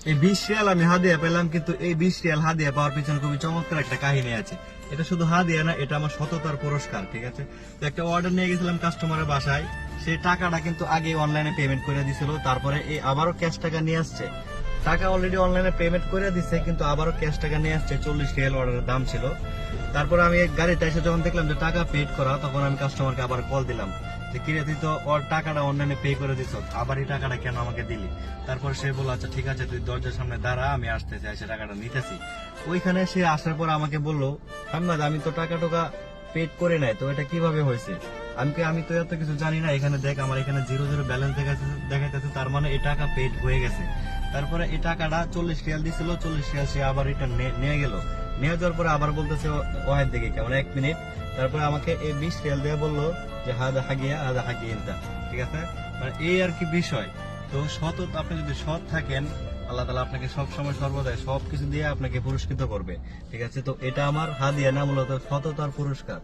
এই 20 রিয়াল আমি হাদিয়া পেলাম, কিন্তু এই 20 রিয়াল হাদিয়া পাওয়ার পিছনে খুবই চমৎকার একটা কাহিনী আছে। এটা শুধু হাদিয়া না, এটা আমার সততার পুরস্কার, ঠিক আছে। তো একটা অর্ডার নিয়ে গেছিলাম কাস্টমারের বাসায়, সেই টাকাটা কিন্তু আগে অনলাইনে পেমেন্ট করে দিছিল, তারপরে এই আবারও ক্যাশ টাকা নিয়ে আসছে। টাকা অলরেডি অনলাইনে পেমেন্ট করে দিচ্ছে, কিন্তু আবারও ক্যাশ টাকা নিয়ে আসছে। 40 রিয়াল অর্ডারের দাম ছিল। তারপরে আমি গাড়িটা এসে যখন দেখলাম যে টাকা পেড করা, তখন আমি কাস্টমারকে আবার কল দিলাম যে কিরে তুই তো ওর টাকাটা অনলাইনে পে করে দিছ, আবার এই টাকাটা কেন আমাকে দিলি? তারপর সে বলল আচ্ছা ঠিক আছে, তুই দরজার সামনে দাঁড়া, আমি আসতেছি, এসে টাকাটা নিতেছি। ওইখানে সে আসার পর আমাকে বললো হাম্মাদ, আমি তো টাকা টোকা পেড করে নাই, তো এটা কিভাবে হয়েছে? আমি তো এত কিছু জানি না, এখানে দেখ আমার এখানে 0 ব্যালেন্স দেখাইতেছে, তার মানে এই টাকা পেড হয়ে গেছে। তারপরে এই টাকাটা 40 রিয়াল দিছিল, 40 রিয়াল সে আবার রিটার্ন নিয়ে গেল। নিয়ে যাওয়ার পরে আবার বলতেছে ওয়াহেদ দেখে কেমন 1 মিনিট, তারপরে আমাকে এই 20 রিয়াল দিয়ে বললো যে হাদা হাগিয়া ইনতা, ঠিক আছে। মানে এই আর কি বিষয়। তো সৎ, আপনি যদি সৎ থাকেন, আল্লাহ তাআলা আপনাকে সব সময় সর্বদাই সবকিছু দিয়ে আপনাকে পুরস্কৃত করবে, ঠিক আছে। তো এটা আমার হাদিয়া না, মূলত সততার পুরস্কার।